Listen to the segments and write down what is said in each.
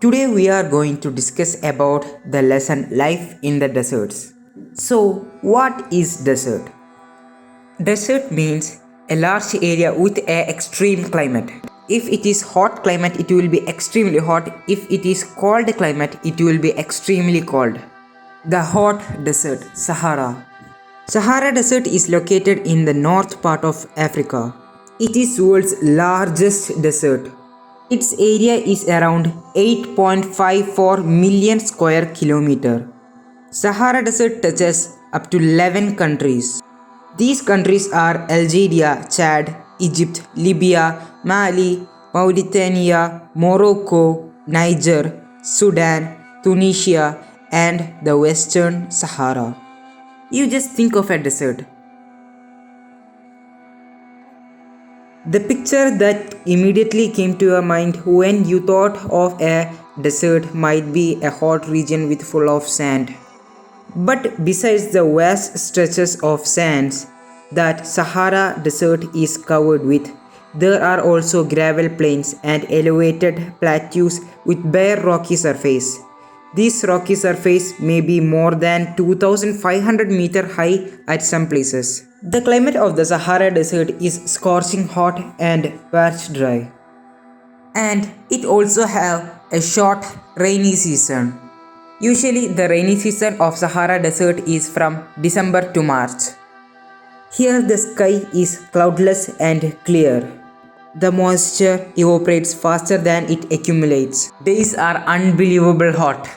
Today we are going to discuss about the lesson life in the deserts. So, what is desert? Desert means a large area with a extreme climate. If it is hot climate, it will be extremely hot. If it is cold climate, it will be extremely cold. The hot desert, Sahara. Sahara Desert is located in the north part of Africa. It is world's largest desert. Its area is around 8.54 million square kilometer. Sahara Desert touches up to 11 countries. These countries are Algeria, Chad, Egypt, Libya, Mali, Mauritania, Morocco, Niger, Sudan, Tunisia, and the Western Sahara. You just think of a desert. The picture that immediately came to your mind when you thought of a desert might be a hot region with full of sand. But besides the vast stretches of sands that Sahara Desert is covered with, there are also gravel plains and elevated plateaus with bare rocky surface. This rocky surface may be more than 2500 meter high at some places. The climate of the Sahara Desert is scorching hot and parched dry. And it also have a short rainy season. Usually the rainy season of Sahara Desert is from December to March. Here the sky is cloudless and clear. The moisture evaporates faster than it accumulates. Days are unbelievable hot.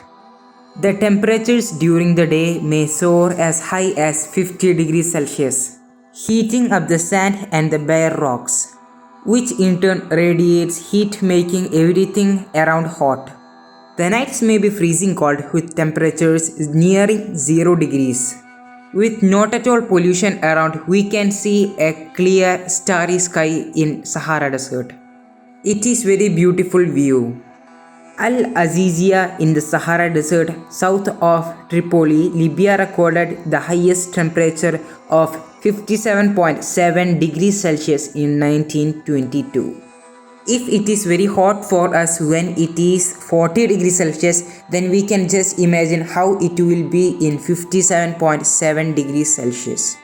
The temperatures during the day may soar as high as 50 degrees Celsius, heating up the sand and the bare rocks, which in turn radiates heat, making everything around hot. The nights may be freezing cold with temperatures nearing 0 degrees. With not at all pollution around, we can see a clear starry sky in Sahara Desert. It is very beautiful view. Al Azizia in the Sahara Desert south of Tripoli, Libya recorded the highest temperature of 57.7 degrees Celsius in 1922. If it is very hot for us when it is 40 degrees Celsius, then we can just imagine how it will be in 57.7 degrees Celsius.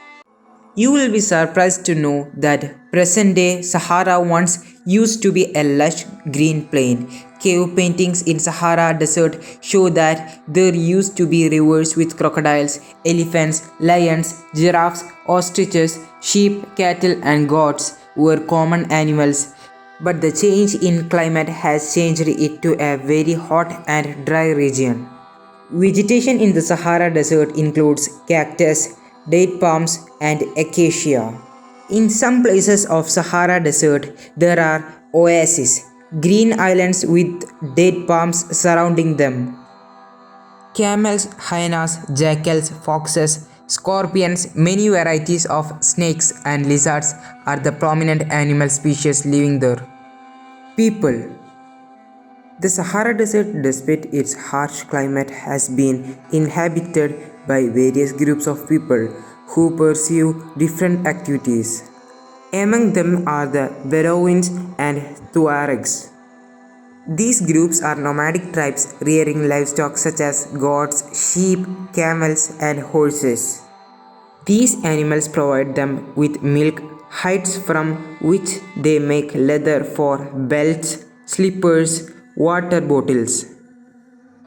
You will be surprised to know that present-day Sahara once used to be a lush green plain. Cave paintings in Sahara Desert show that there used to be rivers with crocodiles, elephants, lions, giraffes, ostriches, sheep, cattle and goats were common animals. But the change in climate has changed it to a very hot and dry region. Vegetation in the Sahara Desert includes cactus, date palms and acacia. In some places of Sahara Desert, there are oases, green islands with date palms surrounding them. Camels, hyenas, jackals, foxes, scorpions, many varieties of snakes and lizards are the prominent animal species living there. People. The Sahara Desert, despite its harsh climate, has been inhabited by various groups of people who pursue different activities. Among them are the Bedouins and Tuaregs. These groups are nomadic tribes rearing livestock such as goats, sheep, camels, and horses. These animals provide them with milk, hides from which they make leather for belts, slippers, water bottles.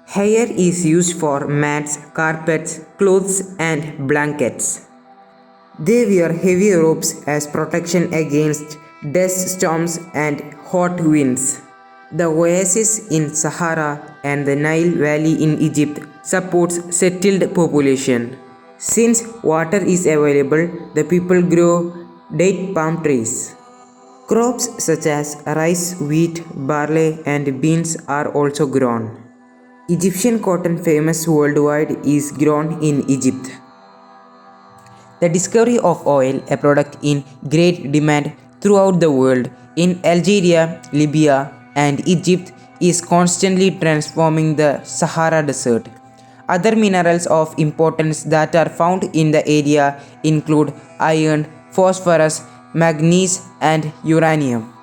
Hair is used for mats, carpets, clothes, and blankets. They wear heavy ropes as protection against dust storms and hot winds. The oasis in Sahara and the Nile Valley in Egypt supports settled population. Since water is available, the people grow date palm trees. Crops such as rice, wheat, barley, and beans are also grown. Egyptian cotton, famous worldwide, is grown in Egypt. The discovery of oil, a product in great demand throughout the world, in Algeria, Libya, and Egypt, is constantly transforming the Sahara Desert. Other minerals of importance that are found in the area include iron, phosphorus, manganese, and uranium.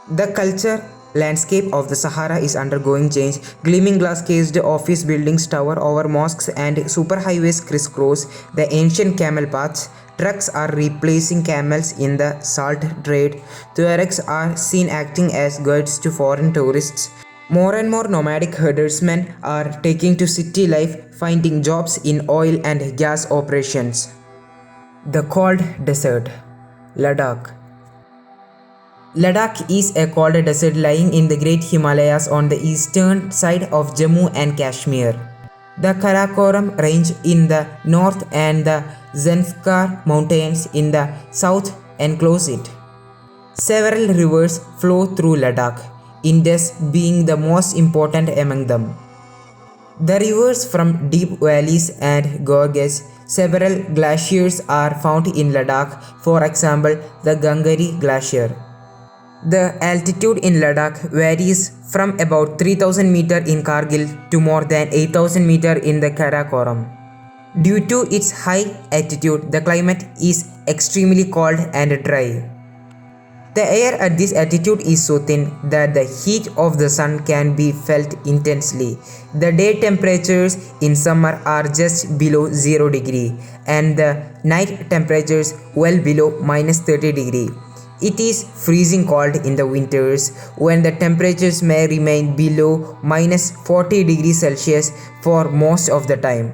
The culture, landscape of the Sahara is undergoing change. Gleaming glass-cased office buildings tower over mosques and superhighways crisscross the ancient camel paths. Trucks are replacing camels in the salt trade. Tuaregs are seen acting as guides to foreign tourists. More and more nomadic herdsmen are taking to city life, finding jobs in oil and gas operations. The cold desert, Ladakh. Ladakh is a cold desert lying in the Great Himalayas on the eastern side of Jammu and Kashmir. The Karakoram range in the north and the Zanskar mountains in the south enclose it. Several rivers flow through Ladakh, Indus being the most important among them. The rivers from deep valleys and gorges. Several glaciers are found in Ladakh, for example, the Gangari Glacier. The altitude in Ladakh varies from about 3000 meter in Kargil to more than 8000 meter in the Karakoram. Due to its high altitude, the climate is extremely cold and dry. The air at this altitude is so thin that the heat of the sun can be felt intensely. The day temperatures in summer are just below 0 degree and the night temperatures well below -30 degree. It is freezing cold in the winters when the temperatures may remain below -40 degrees Celsius for most of the time.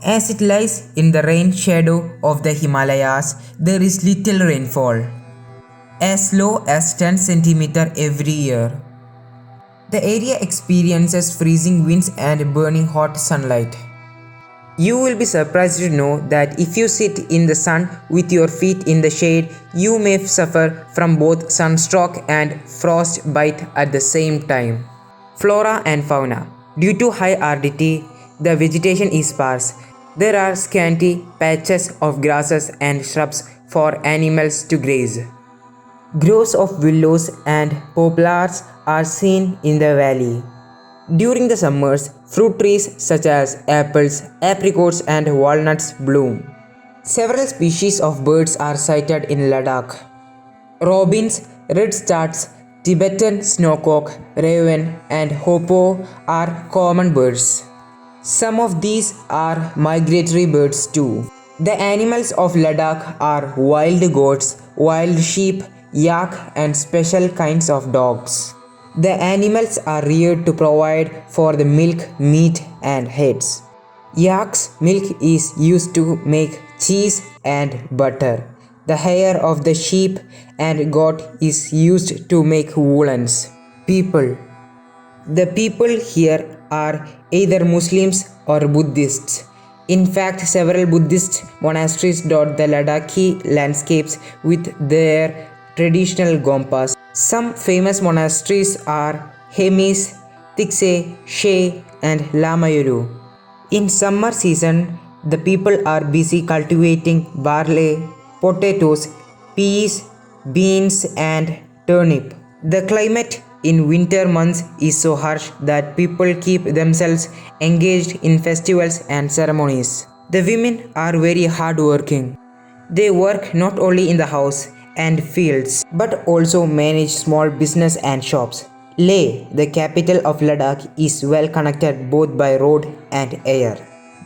As it lies in the rain shadow of the Himalayas, there is little rainfall, as low as 10 cm every year. The area experiences freezing winds and burning hot sunlight. You will be surprised to know that if you sit in the sun with your feet in the shade, you may suffer from both sunstroke and frostbite at the same time. Flora and fauna. Due to high aridity, the vegetation is sparse. There are scanty patches of grasses and shrubs for animals to graze. Groves of willows and poplars are seen in the valley. During the summers, fruit trees such as apples, apricots and walnuts bloom. Several species of birds are sighted in Ladakh. Robins, redstarts, Tibetan snowcock, raven and hoopoe are common birds. Some of these are migratory birds too. The animals of Ladakh are wild goats, wild sheep, yak and special kinds of dogs. The animals are reared to provide for the milk, meat and hides. Yak's milk is used to make cheese and butter. The hair of the sheep and goat is used to make woolens. People. The people here are either Muslims or Buddhists. In fact, several Buddhist monasteries dot the Ladakhi landscapes with their traditional gompas. Some famous monasteries are Hemis, Tikse, She and Lamayuru. In summer season, the people are busy cultivating barley, potatoes, peas, beans and turnip. The climate in winter months is so harsh that people keep themselves engaged in festivals and ceremonies. The women are very hardworking. They work not only in the house and fields but also manage small business and shops. Leh, the capital of Ladakh, is well connected both by road and air.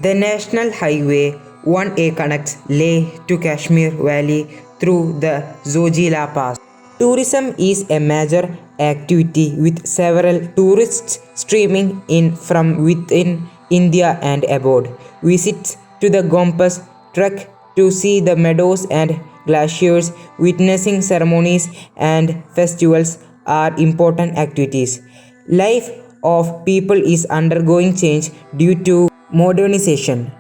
The National Highway 1A connects Leh to Kashmir Valley through the Zojila Pass. Tourism is a major activity with several tourists streaming in from within India and abroad. Visits to the Gompas trek to see the meadows and glaciers, witnessing ceremonies and festivals are important activities. Life of people is undergoing change due to modernization,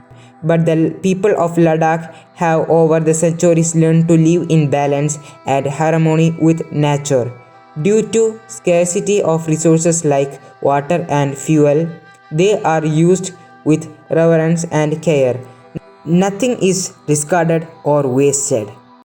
but the people of Ladakh have over the centuries learned to live in balance and harmony with nature. Due to scarcity of resources like water and fuel, they are used with reverence and care. Nothing is discarded or wasted.